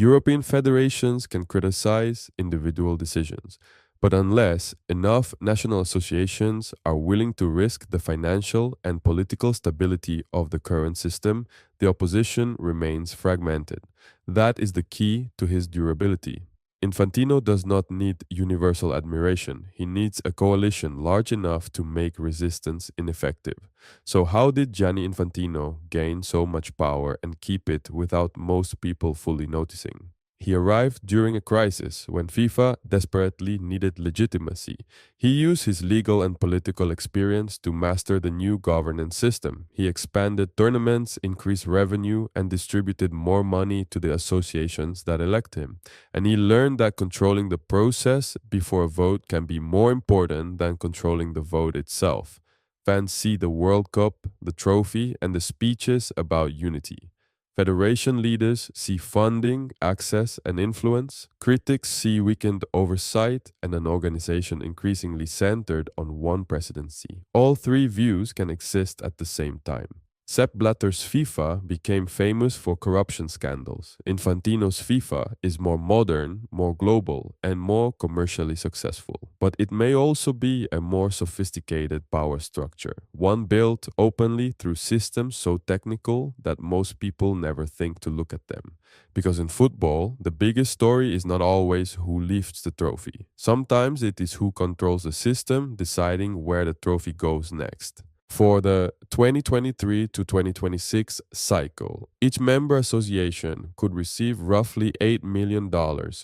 European federations can criticize individual decisions, but unless enough national associations are willing to risk the financial and political stability of the current system, the opposition remains fragmented. That is the key to his durability. Infantino does not need universal admiration. He needs a coalition large enough to make resistance ineffective. So, how did Gianni Infantino gain so much power and keep it without most people fully noticing? He arrived during a crisis when FIFA desperately needed legitimacy. He used his legal and political experience to master the new governance system. He expanded tournaments, increased revenue, and distributed more money to the associations that elect him. And he learned that controlling the process before a vote can be more important than controlling the vote itself. Fans see the World Cup, the trophy, and the speeches about unity. Federation leaders see funding, access, and influence. Critics see weakened oversight and an organization increasingly centered on one presidency. All three views can exist at the same time. Sepp Blatter's FIFA became famous for corruption scandals. Infantino's FIFA is more modern, more global, and more commercially successful. But it may also be a more sophisticated power structure, one built openly through systems so technical that most people never think to look at them. Because in football, the biggest story is not always who lifts the trophy. Sometimes it is who controls the system, deciding where the trophy goes next. For the 2023 to 2026 cycle, each member association could receive roughly $8 million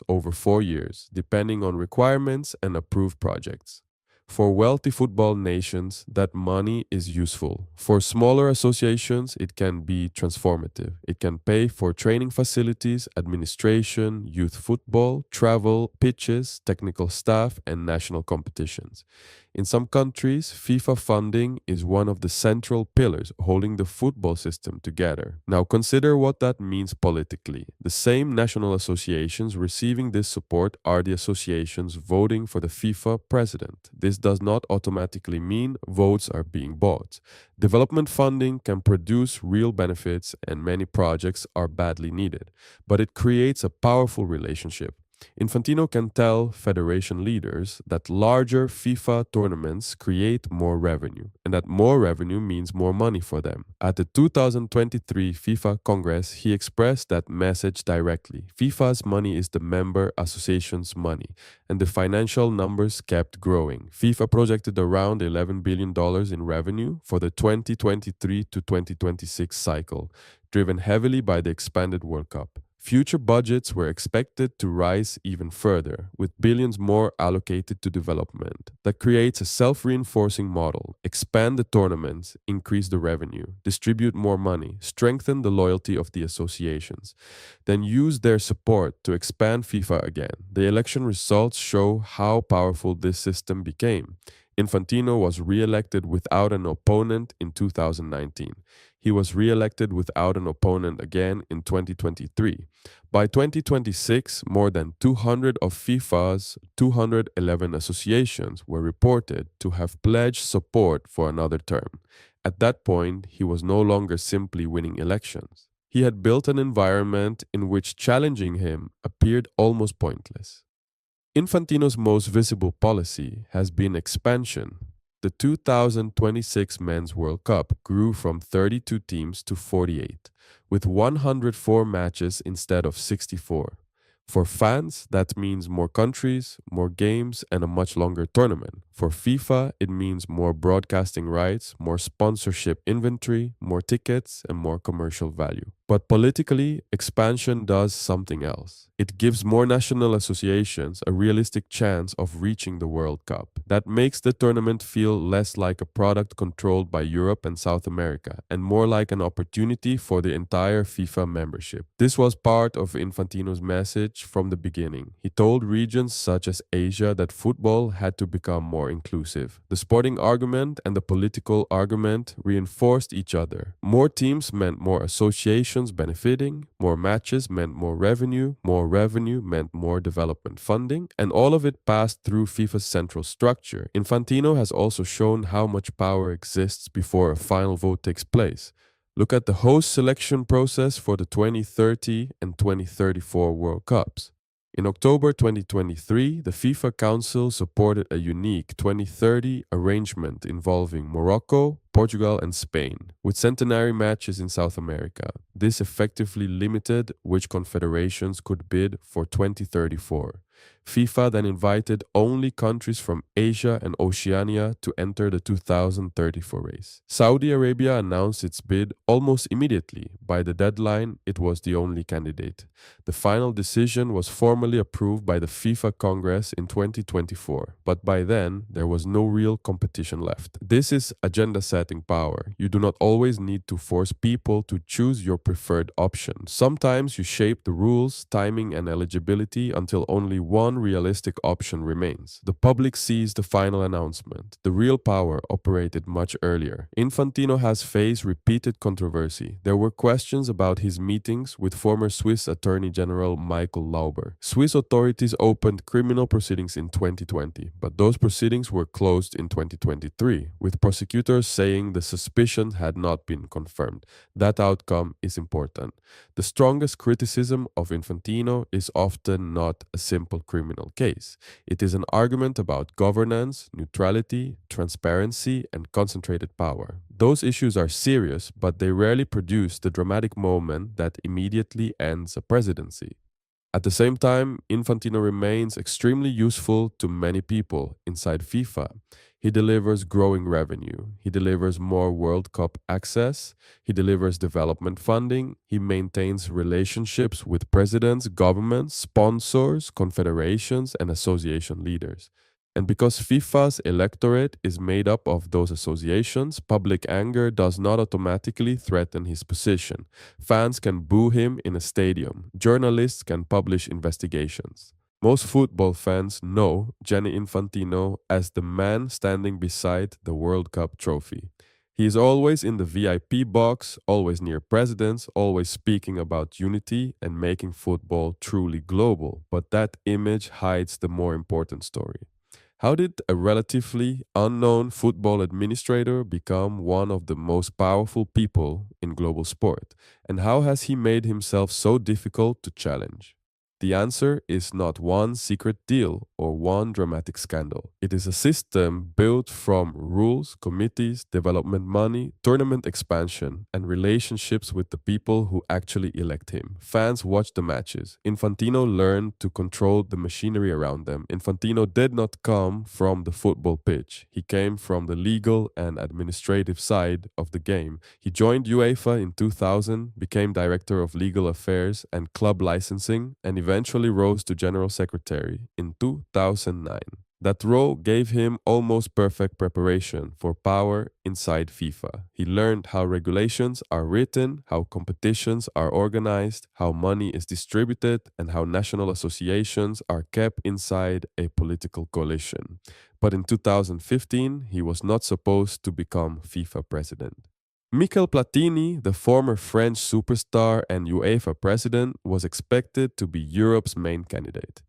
over 4 years, depending on requirements and approved projects. For wealthy football nations, that money is useful. For smaller associations, it can be transformative. It can pay for training facilities, administration, youth football, travel, pitches, technical staff, and national competitions. In some countries, FIFA funding is one of the central pillars holding the football system together. Now consider what that means politically. The same national associations receiving this support are the associations voting for the FIFA president. This does not automatically mean votes are being bought. Development funding can produce real benefits and many projects are badly needed, but it creates a powerful relationship. Infantino can tell federation leaders that larger FIFA tournaments create more revenue, and that more revenue means more money for them. At the 2023 FIFA Congress, he expressed that message directly. FIFA's money is the member association's money, and the financial numbers kept growing. FIFA projected around $11 billion in revenue for the 2023 to 2026 cycle, driven heavily by the expanded World Cup. Future budgets were expected to rise even further, with billions more allocated to development. That creates a self-reinforcing model. Expand the tournaments, increase the revenue, distribute more money, strengthen the loyalty of the associations. Then use their support to expand FIFA again. The election results show how powerful this system became. Infantino was re-elected without an opponent in 2019. He was re-elected without an opponent again in 2023. By 2026, more than 200 of FIFA's 211 associations were reported to have pledged support for another term. At that point, he was no longer simply winning elections. He had built an environment in which challenging him appeared almost pointless. Infantino's most visible policy has been expansion. The 2026 Men's World Cup grew from 32 teams to 48, with 104 matches instead of 64. For fans, that means more countries, more games, and a much longer tournament. For FIFA, it means more broadcasting rights, more sponsorship inventory, more tickets, and more commercial value. But politically, expansion does something else. It gives more national associations a realistic chance of reaching the World Cup. That makes the tournament feel less like a product controlled by Europe and South America, and more like an opportunity for the entire FIFA membership. This was part of Infantino's message from the beginning. He told regions such as Asia that football had to become more inclusive. The sporting argument and the political argument reinforced each other. More teams meant more associations benefiting, more matches meant more revenue meant more development funding, and all of it passed through FIFA's central structure. Infantino has also shown how much power exists before a final vote takes place. Look at the host selection process for the 2030 and 2034 World Cups. In October 2023, the FIFA Council supported a unique 2030 arrangement involving Morocco, Portugal, and Spain, with centenary matches in South America. This effectively limited which confederations could bid for 2034. FIFA then invited only countries from Asia and Oceania to enter the 2034 race. Saudi Arabia announced its bid almost immediately. By the deadline, it was the only candidate. The final decision was formally approved by the FIFA Congress in 2024, but by then, there was no real competition left. This is agenda setting power. You do not always need to force people to choose your preferred option. Sometimes you shape the rules, timing, and eligibility until only one realistic option remains. The public sees the final announcement. The real power operated much earlier. Infantino has faced repeated controversy. There were questions about his meetings with former Swiss Attorney General Michael Lauber. Swiss authorities opened criminal proceedings in 2020, but those proceedings were closed in 2023, with prosecutors saying the suspicion had not been confirmed. That outcome is important. The strongest criticism of Infantino is often not a simple criminal case. It is an argument about governance, neutrality, transparency, and concentrated power. Those issues are serious, but they rarely produce the dramatic moment that immediately ends a presidency. At the same time, Infantino remains extremely useful to many people inside FIFA. He delivers growing revenue. He delivers more World Cup access. He delivers development funding. He maintains relationships with presidents, governments, sponsors, confederations, and association leaders. And because FIFA's electorate is made up of those associations, public anger does not automatically threaten his position. Fans can boo him in a stadium. Journalists can publish investigations. Most football fans know Gianni Infantino as the man standing beside the World Cup trophy. He is always in the VIP box, always near presidents, always speaking about unity and making football truly global. But that image hides the more important story. How did a relatively unknown football administrator become one of the most powerful people in global sport? And how has he made himself so difficult to challenge? The answer is not one secret deal or one dramatic scandal. It is a system built from rules, committees, development money, tournament expansion, and relationships with the people who actually elect him. Fans watch the matches. Infantino learned to control the machinery around them. Infantino did not come from the football pitch. He came from the legal and administrative side of the game. He joined UEFA in 2000, became director of legal affairs and club licensing, and eventually rose to General Secretary in 2009. That role gave him almost perfect preparation for power inside FIFA. He learned how regulations are written, how competitions are organized, how money is distributed, and how national associations are kept inside a political coalition. But in 2015, he was not supposed to become FIFA president. Michel Platini, the former French superstar and UEFA president, was expected to be Europe's main candidate.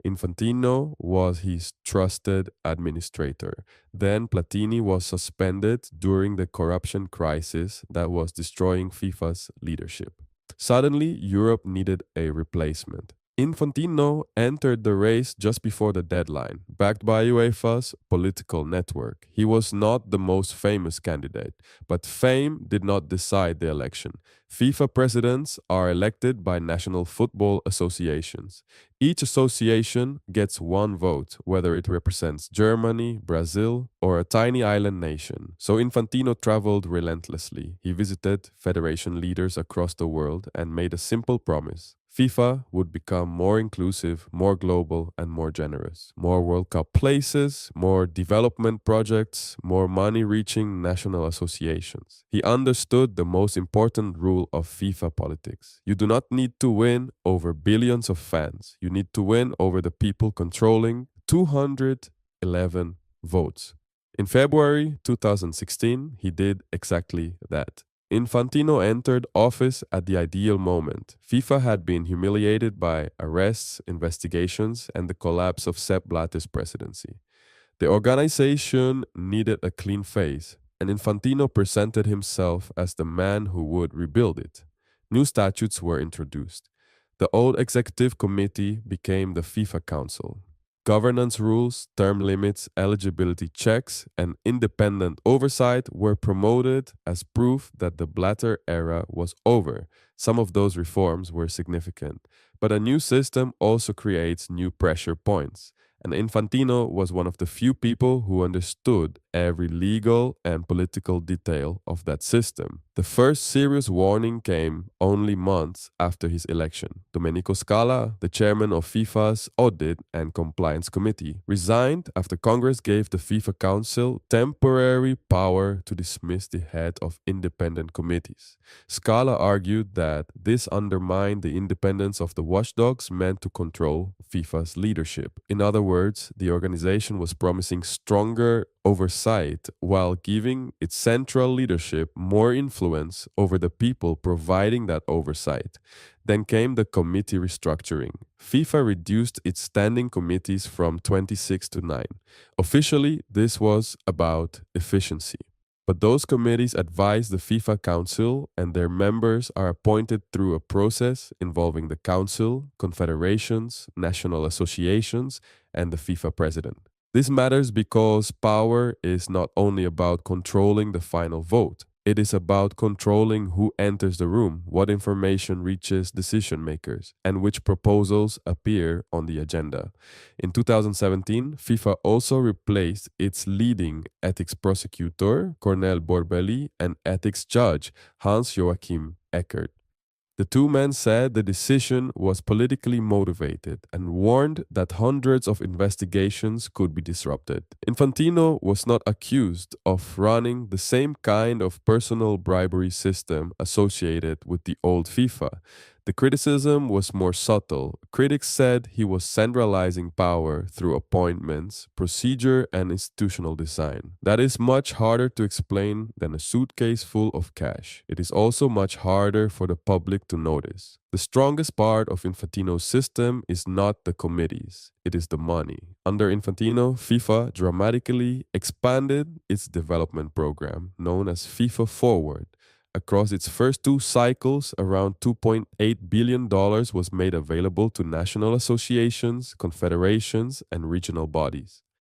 Infantino was his trusted administrator. Then Platini was suspended during the corruption crisis that was destroying FIFA's leadership. Suddenly, Europe needed a replacement. Infantino entered the race just before the deadline, backed by UEFA's political network. He was not the most famous candidate, but fame did not decide the election. FIFA presidents are elected by national football associations. Each association gets one vote, whether it represents Germany, Brazil, or a tiny island nation. So Infantino traveled relentlessly. He visited federation leaders across the world and made a simple promise. FIFA would become more inclusive, more global, and more generous. More World Cup places, more development projects, more money reaching national associations. He understood the most important rule of FIFA politics. You do not need to win over billions of fans. You need to win over the people controlling 211 votes. In February 2016, he did exactly that. Infantino entered office at the ideal moment. FIFA had been humiliated by arrests, investigations, and the collapse of Sepp Blatter's presidency. The organization needed a clean face. and Infantino presented himself as the man who would rebuild it. New statutes were introduced. The old executive committee became the FIFA Council. Governance rules, term limits, eligibility checks, and independent oversight were promoted as proof that the Blatter era was over. Some of those reforms were significant, but a new system also creates new pressure points. And Infantino was one of the few people who understood every legal and political detail of that system. The first serious warning came only months after his election. Domenico Scala, the chairman of FIFA's Audit and Compliance Committee, resigned after Congress gave the FIFA Council temporary power to dismiss the head of independent committees. Scala argued that this undermined the independence of the watchdogs meant to control FIFA's leadership. In other words, the organization was promising stronger oversight while giving its central leadership more influence over the people providing that oversight. Then came the committee restructuring. FIFA reduced its standing committees from 26 to 9. Officially, this was about efficiency. But those committees advise the FIFA Council, and their members are appointed through a process involving the Council, confederations, national associations, and the FIFA president. This matters because power is not only about controlling the final vote. It is about controlling who enters the room, what information reaches decision makers, and which proposals appear on the agenda. In 2017, FIFA also replaced its leading ethics prosecutor, Cornel Borbeli, and ethics judge, Hans-Joachim Eckert. The two men said the decision was politically motivated and warned that hundreds of investigations could be disrupted. Infantino was not accused of running the same kind of personal bribery system associated with the old FIFA. The criticism was more subtle. Critics said he was centralizing power through appointments, procedure, and institutional design. That is much harder to explain than a suitcase full of cash. It is also much harder for the public to notice. The strongest part of Infantino's system is not the committees, it is the money. Under Infantino, FIFA dramatically expanded its development program, known as FIFA Forward. Across its first two cycles, around $2.8 billion was made available to national associations, confederations, and regional bodies.